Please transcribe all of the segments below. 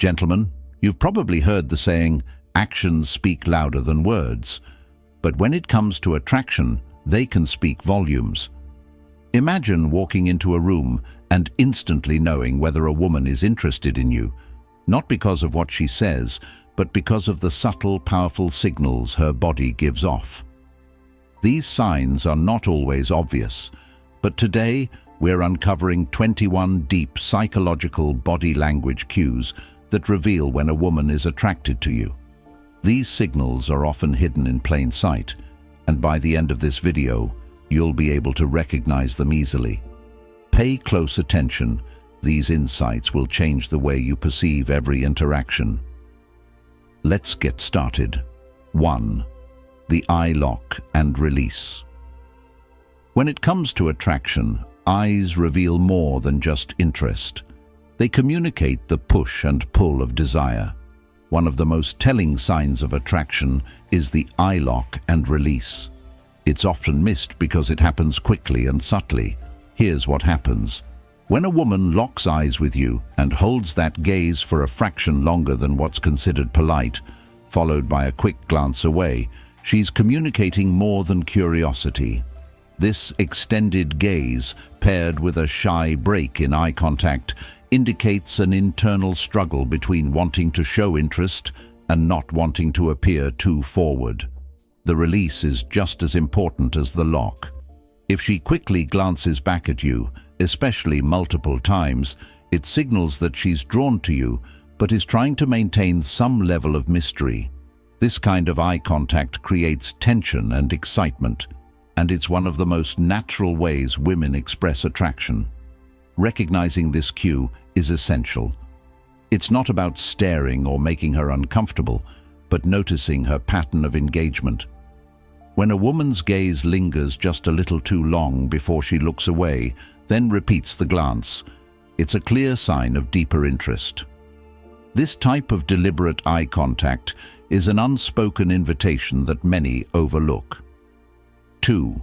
Gentlemen, you've probably heard the saying, actions speak louder than words. But when it comes to attraction, they can speak volumes. Imagine walking into a room and instantly knowing whether a woman is interested in you, not because of what she says, but because of the subtle, powerful signals her body gives off. These signs are not always obvious, but today we're uncovering 21 deep psychological body language cues that reveal when a woman is attracted to you. These signals are often hidden in plain sight, and by the end of this video, you'll be able to recognize them easily. Pay close attention. These insights will change the way you perceive every interaction. Let's get started. 1. The eye lock and release. When it comes to attraction, eyes reveal more than just interest. They communicate the push and pull of desire. One of the most telling signs of attraction is the eye lock and release. It's often missed because it happens quickly and subtly. Here's what happens. When a woman locks eyes with you and holds that gaze for a fraction longer than what's considered polite, followed by a quick glance away, she's communicating more than curiosity. This extended gaze, paired with a shy break in eye contact, indicates an internal struggle between wanting to show interest and not wanting to appear too forward. The release is just as important as the lock. If she quickly glances back at you, especially multiple times, it signals that she's drawn to you, but is trying to maintain some level of mystery. This kind of eye contact creates tension and excitement, and it's one of the most natural ways women express attraction. Recognizing this cue is essential. It's not about staring or making her uncomfortable, but noticing her pattern of engagement. When a woman's gaze lingers just a little too long before she looks away, then repeats the glance, it's a clear sign of deeper interest. This type of deliberate eye contact is an unspoken invitation that many overlook. 2.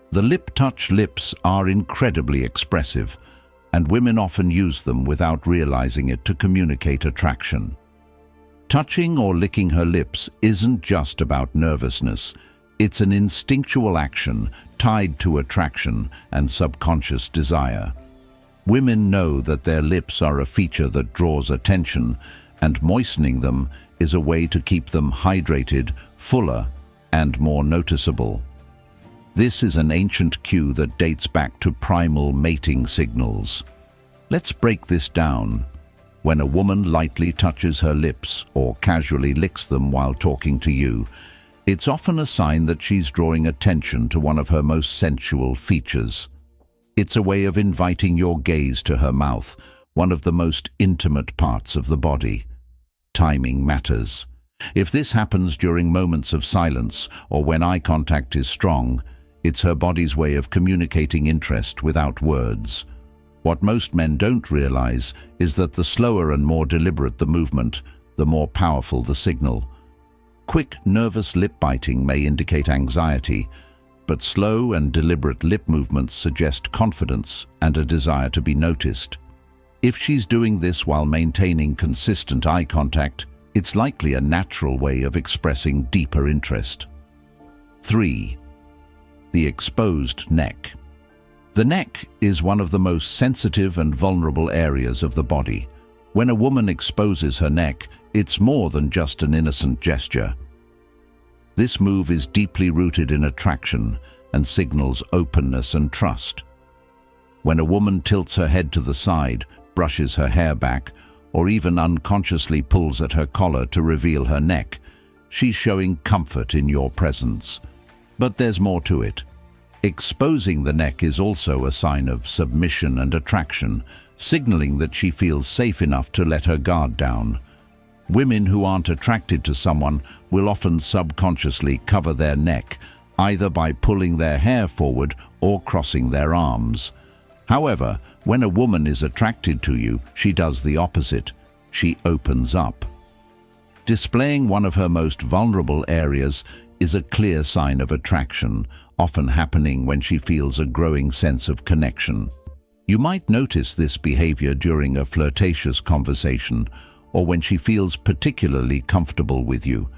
The lip-touch lips are incredibly expressive, and women often use them without realizing it to communicate attraction. Touching or licking her lips isn't just about nervousness. It's an instinctual action tied to attraction and subconscious desire. Women know that their lips are a feature that draws attention, and moistening them is a way to keep them hydrated, fuller, and more noticeable. This is an ancient cue that dates back to primal mating signals. Let's break this down. When a woman lightly touches her lips or casually licks them while talking to you, it's often a sign that she's drawing attention to one of her most sensual features. It's a way of inviting your gaze to her mouth, one of the most intimate parts of the body. Timing matters. If this happens during moments of silence or when eye contact is strong, it's her body's way of communicating interest without words. What most men don't realize is that the slower and more deliberate the movement, the more powerful the signal. Quick, nervous lip biting may indicate anxiety, but slow and deliberate lip movements suggest confidence and a desire to be noticed. If she's doing this while maintaining consistent eye contact, it's likely a natural way of expressing deeper interest. 3. The exposed neck. The neck is one of the most sensitive and vulnerable areas of the body. When a woman exposes her neck, it's more than just an innocent gesture. This move is deeply rooted in attraction and signals openness and trust. When a woman tilts her head to the side, brushes her hair back, or even unconsciously pulls at her collar to reveal her neck, she's showing comfort in your presence. But there's more to it. Exposing the neck is also a sign of submission and attraction, signaling that she feels safe enough to let her guard down. Women who aren't attracted to someone will often subconsciously cover their neck, either by pulling their hair forward or crossing their arms. However, when a woman is attracted to you, she does the opposite. She opens up. Displaying one of her most vulnerable areas is a clear sign of attraction, often happening when she feels a growing sense of connection. You might notice this behavior during a flirtatious conversation or when she feels particularly comfortable with you.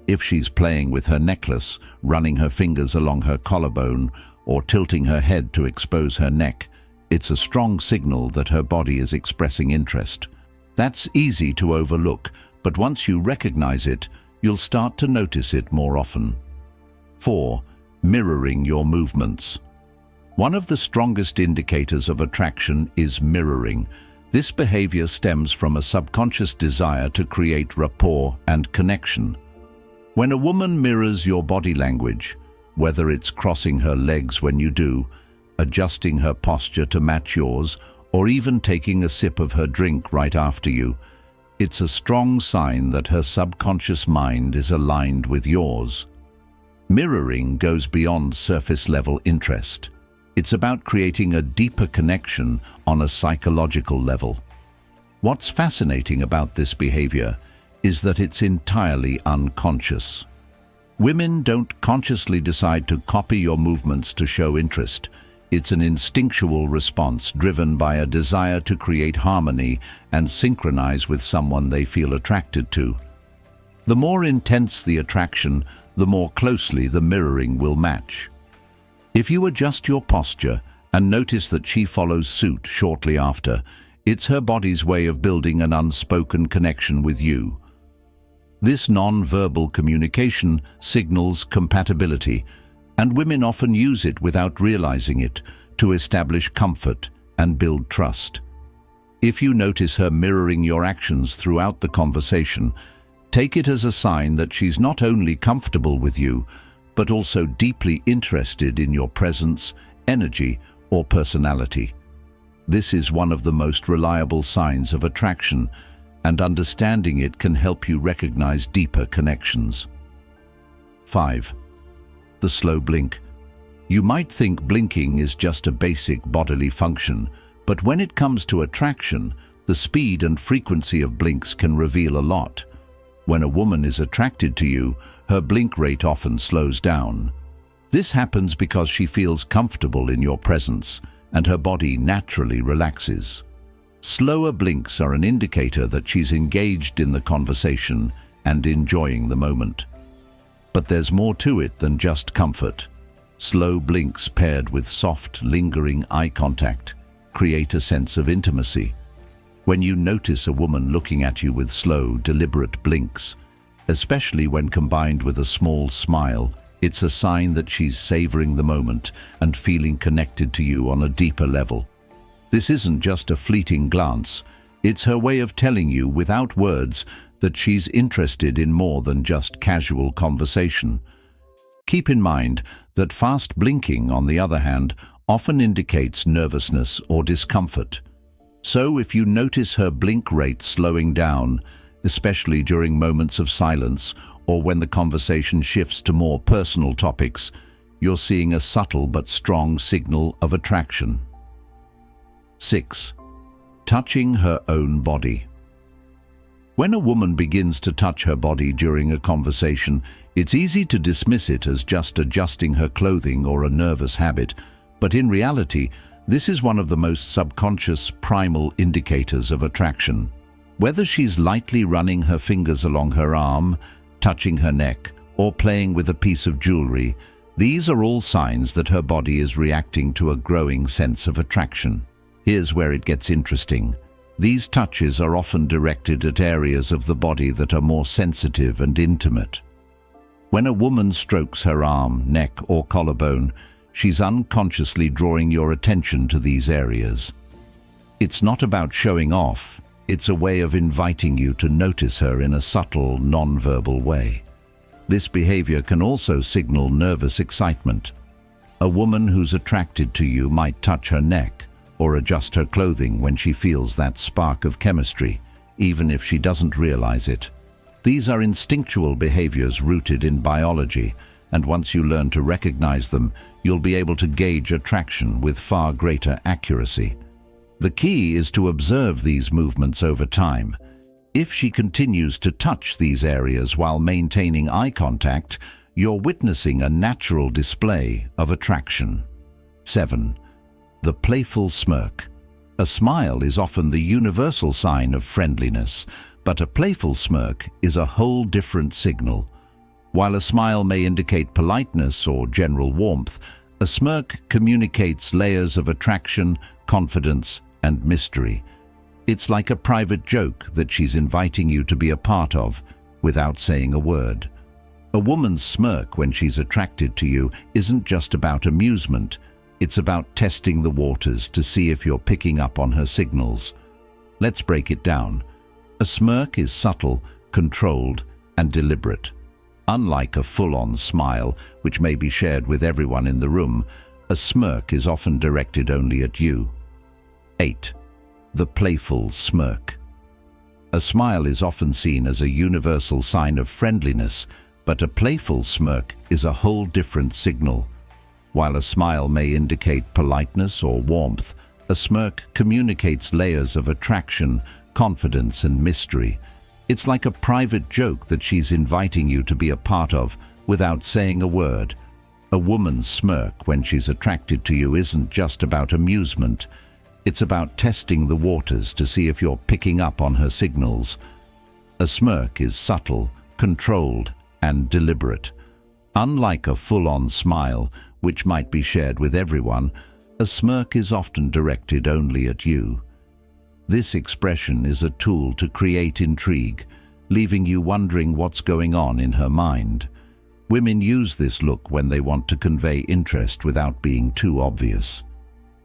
If she's playing with her necklace, running her fingers along her collarbone, or tilting her head to expose her neck, it's a strong signal that her body is expressing interest. That's easy to overlook, but once you recognize it, you'll start to notice it more often. 4. Mirroring your movements. One of the strongest indicators of attraction is mirroring. This behavior stems from a subconscious desire to create rapport and connection. When a woman mirrors your body language, whether it's crossing her legs when you do, adjusting her posture to match yours, or even taking a sip of her drink right after you, it's a strong sign that her subconscious mind is aligned with yours. Mirroring goes beyond surface-level interest. It's about creating a deeper connection on a psychological level. What's fascinating about this behavior is that it's entirely unconscious. Women don't consciously decide to copy your movements to show interest. It's an instinctual response driven by a desire to create harmony and synchronize with someone they feel attracted to. The more intense the attraction, the more closely the mirroring will match. If you adjust your posture and notice that she follows suit shortly after, it's her body's way of building an unspoken connection with you. This non-verbal communication signals compatibility, and women often use it without realizing it to establish comfort and build trust. If you notice her mirroring your actions throughout the conversation, take it as a sign that she's not only comfortable with you, but also deeply interested in your presence, energy, or personality. This is one of the most reliable signs of attraction, and understanding it can help you recognize deeper connections. 5. The slow blink. You might think blinking is just a basic bodily function, but when it comes to attraction, the speed and frequency of blinks can reveal a lot. When a woman is attracted to you, her blink rate often slows down. This happens because she feels comfortable in your presence, and her body naturally relaxes. Slower blinks are an indicator that she's engaged in the conversation and enjoying the moment. But there's more to it than just comfort. Slow blinks paired with soft, lingering eye contact create a sense of intimacy. When you notice a woman looking at you with slow, deliberate blinks, especially when combined with a small smile, it's a sign that she's savoring the moment and feeling connected to you on a deeper level. This isn't just a fleeting glance, it's her way of telling you without words that she's interested in more than just casual conversation. Keep in mind that fast blinking, on the other hand, often indicates nervousness or discomfort. So if you notice her blink rate slowing down, especially during moments of silence or when the conversation shifts to more personal topics, you're seeing a subtle but strong signal of attraction. 6. Touching her own body. When a woman begins to touch her body during a conversation, it's easy to dismiss it as just adjusting her clothing or a nervous habit, but in reality, this is one of the most subconscious, primal indicators of attraction. Whether she's lightly running her fingers along her arm, touching her neck, or playing with a piece of jewelry, these are all signs that her body is reacting to a growing sense of attraction. Here's where it gets interesting. These touches are often directed at areas of the body that are more sensitive and intimate. When a woman strokes her arm, neck, or collarbone, she's unconsciously drawing your attention to these areas. It's not about showing off, it's a way of inviting you to notice her in a subtle, non-verbal way. This behavior can also signal nervous excitement. A woman who's attracted to you might touch her neck or adjust her clothing when she feels that spark of chemistry, even if she doesn't realize it. These are instinctual behaviors rooted in biology, and once you learn to recognize them, you'll be able to gauge attraction with far greater accuracy. The key is to observe these movements over time. If she continues to touch these areas while maintaining eye contact, you're witnessing a natural display of attraction. 7. The playful smirk. A smile is often the universal sign of friendliness, But a playful smirk is a whole different signal. While a smile may indicate politeness or general warmth, a smirk communicates layers of attraction, confidence, and mystery. It's like a private joke that she's inviting you to be a part of without saying a word. A woman's smirk when she's attracted to you isn't just about amusement. It's about testing the waters to see if you're picking up on her signals. Let's break it down. A smirk is subtle, controlled, and deliberate. Unlike a full-on smile, which may be shared with everyone in the room, a smirk is often directed only at you. 8. The playful smirk. A smile is often seen as a universal sign of friendliness, but a playful smirk is a whole different signal. While a smile may indicate politeness or warmth, a smirk communicates layers of attraction, confidence, and mystery. It's like a private joke that she's inviting you to be a part of without saying a word. A woman's smirk when she's attracted to you isn't just about amusement. It's about testing the waters to see if you're picking up on her signals. A smirk is subtle, controlled, and deliberate. Unlike a full-on smile, which might be shared with everyone, a smirk is often directed only at you. This expression is a tool to create intrigue, leaving you wondering what's going on in her mind. Women use this look when they want to convey interest without being too obvious.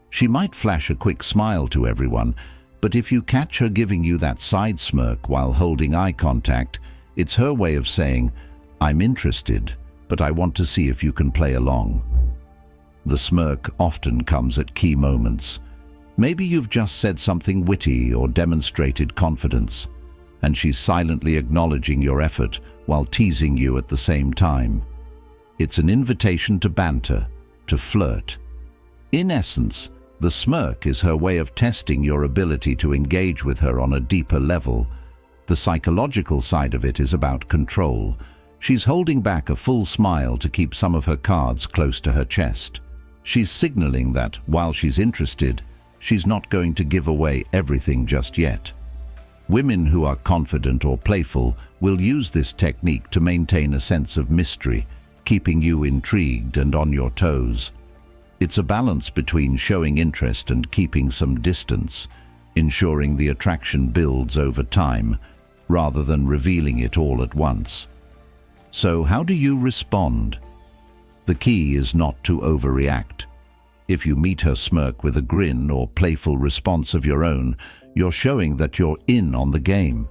She might flash a quick smile to everyone, but if you catch her giving you that side smirk while holding eye contact, it's her way of saying, "I'm interested, but I want to see if you can play along." The smirk often comes at key moments. Maybe you've just said something witty or demonstrated confidence, and she's silently acknowledging your effort while teasing you at the same time. It's an invitation to banter, to flirt. In essence, the smirk is her way of testing your ability to engage with her on a deeper level. The psychological side of it is about control. She's holding back a full smile to keep some of her cards close to her chest. She's signaling that, while she's interested, she's not going to give away everything just yet. Women who are confident or playful will use this technique to maintain a sense of mystery, keeping you intrigued and on your toes. It's a balance between showing interest and keeping some distance, ensuring the attraction builds over time, rather than revealing it all at once. So how do you respond? The key is not to overreact. If you meet her smirk with a grin or playful response of your own, you're showing that you're in on the game.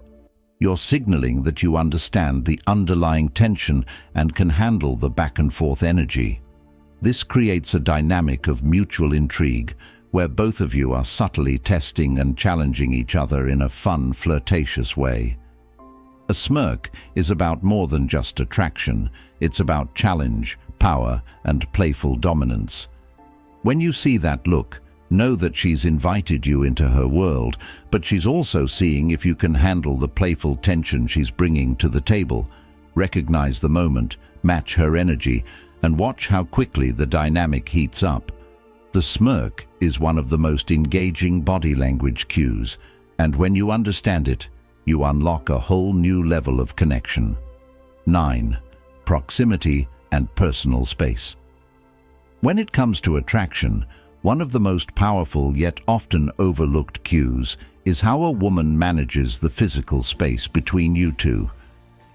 You're signaling that you understand the underlying tension and can handle the back-and-forth energy. This creates a dynamic of mutual intrigue, where both of you are subtly testing and challenging each other in a fun, flirtatious way. A smirk is about more than just attraction. It's about challenge, power, and playful dominance. When you see that look, know that she's invited you into her world, but she's also seeing if you can handle the playful tension she's bringing to the table. Recognize the moment, match her energy, and watch how quickly the dynamic heats up. The smirk is one of the most engaging body language cues, and when you understand it, you unlock a whole new level of connection. 9. Proximity and personal space. When it comes to attraction, one of the most powerful yet often overlooked cues is how a woman manages the physical space between you two.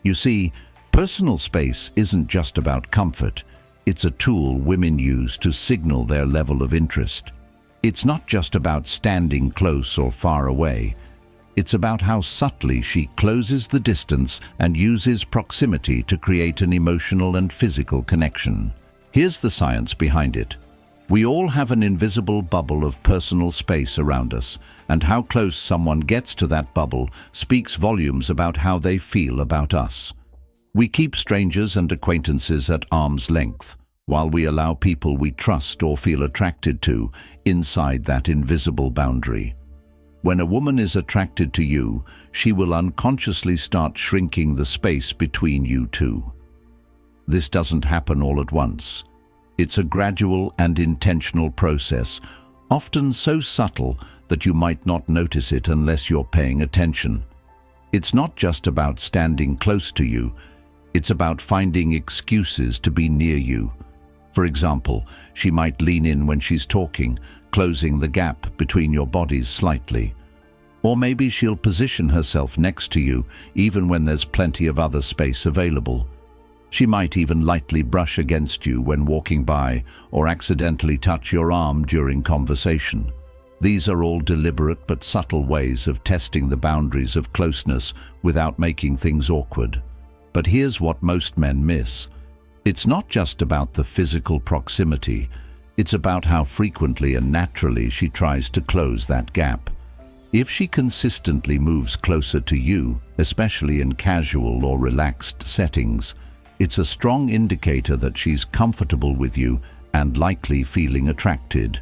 You see, personal space isn't just about comfort. It's a tool women use to signal their level of interest. It's not just about standing close or far away. It's about how subtly she closes the distance and uses proximity to create an emotional and physical connection. Here's the science behind it. We all have an invisible bubble of personal space around us, and how close someone gets to that bubble speaks volumes about how they feel about us. We keep strangers and acquaintances at arm's length, while we allow people we trust or feel attracted to inside that invisible boundary. When a woman is attracted to you, she will unconsciously start shrinking the space between you two. This doesn't happen all at once. It's a gradual and intentional process, often so subtle that you might not notice it unless you're paying attention. It's not just about standing close to you, it's about finding excuses to be near you. For example, she might lean in when she's talking, closing the gap between your bodies slightly. Or maybe she'll position herself next to you, even when there's plenty of other space available. She might even lightly brush against you when walking by, or accidentally touch your arm during conversation. These are all deliberate but subtle ways of testing the boundaries of closeness without making things awkward. But here's what most men miss. It's not just about the physical proximity, it's about how frequently and naturally she tries to close that gap. If she consistently moves closer to you, especially in casual or relaxed settings, it's a strong indicator that she's comfortable with you and likely feeling attracted.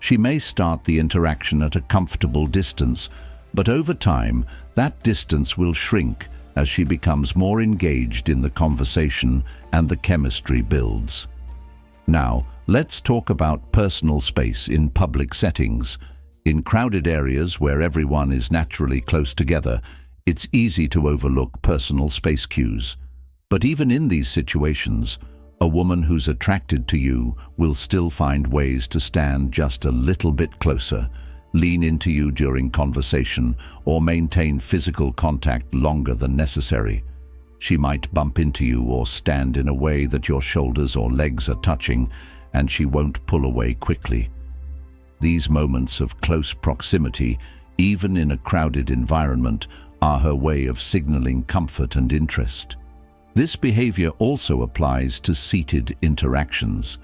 She may start the interaction at a comfortable distance, but over time, that distance will shrink as she becomes more engaged in the conversation and the chemistry builds. Now, let's talk about personal space in public settings. In crowded areas where everyone is naturally close together, it's easy to overlook personal space cues. But even in these situations, a woman who's attracted to you will still find ways to stand just a little bit closer, lean into you during conversation, or maintain physical contact longer than necessary. She might bump into you or stand in a way that your shoulders or legs are touching, and she won't pull away quickly. These moments of close proximity, even in a crowded environment, are her way of signaling comfort and interest. This behavior also applies to seated interactions.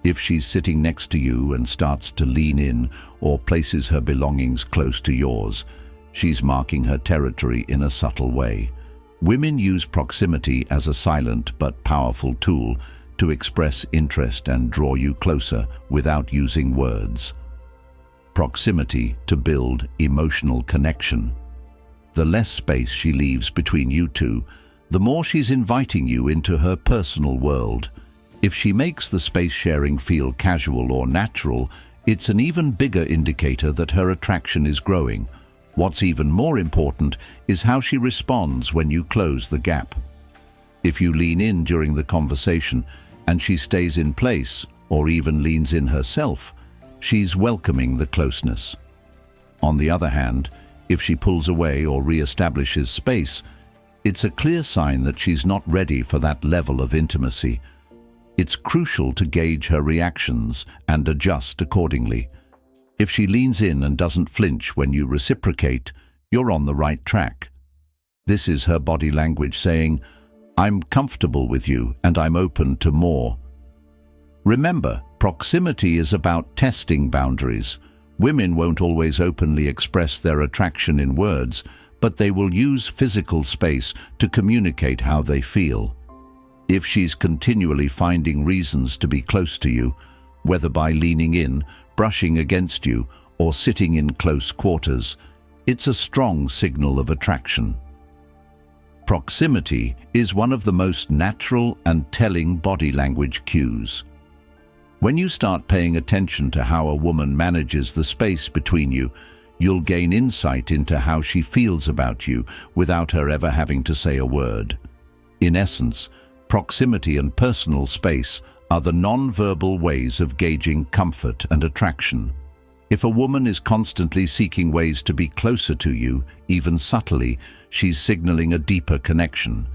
If she's sitting next to you and starts to lean in or places her belongings close to yours, she's marking her territory in a subtle way. Women use proximity as a silent but powerful tool to express interest and draw you closer without using words. Proximity to build emotional connection. The less space she leaves between you two, the more she's inviting you into her personal world. If she makes the space sharing feel casual or natural, it's an even bigger indicator that her attraction is growing. What's even more important is how she responds when you close the gap. If you lean in during the conversation and she stays in place or even leans in herself, she's welcoming the closeness. On the other hand, if she pulls away or re-establishes space, it's a clear sign that she's not ready for that level of intimacy. It's crucial to gauge her reactions and adjust accordingly. If she leans in and doesn't flinch when you reciprocate, you're on the right track. This is her body language saying, "I'm comfortable with you and I'm open to more." Remember, proximity is about testing boundaries. Women won't always openly express their attraction in words, but they will use physical space to communicate how they feel. If she's continually finding reasons to be close to you, whether by leaning in, brushing against you, or sitting in close quarters, it's a strong signal of attraction. Proximity is one of the most natural and telling body language cues. When you start paying attention to how a woman manages the space between you, you'll gain insight into how she feels about you without her ever having to say a word. In essence, proximity and personal space are the non-verbal ways of gauging comfort and attraction. If a woman is constantly seeking ways to be closer to you, even subtly, she's signaling a deeper connection.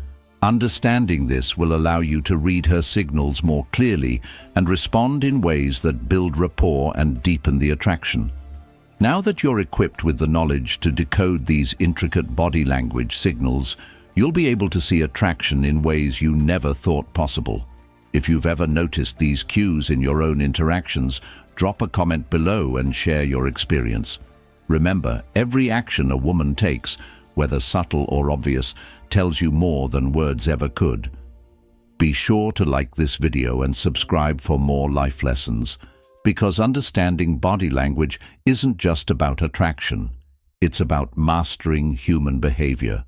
Understanding this will allow you to read her signals more clearly and respond in ways that build rapport and deepen the attraction. Now that you're equipped with the knowledge to decode these intricate body language signals, you'll be able to see attraction in ways you never thought possible. If you've ever noticed these cues in your own interactions, drop a comment below and share your experience. Remember, every action a woman takes, whether subtle or obvious, tells you more than words ever could. Be sure to like this video and subscribe for more life lessons, because understanding body language isn't just about attraction. It's about mastering human behavior.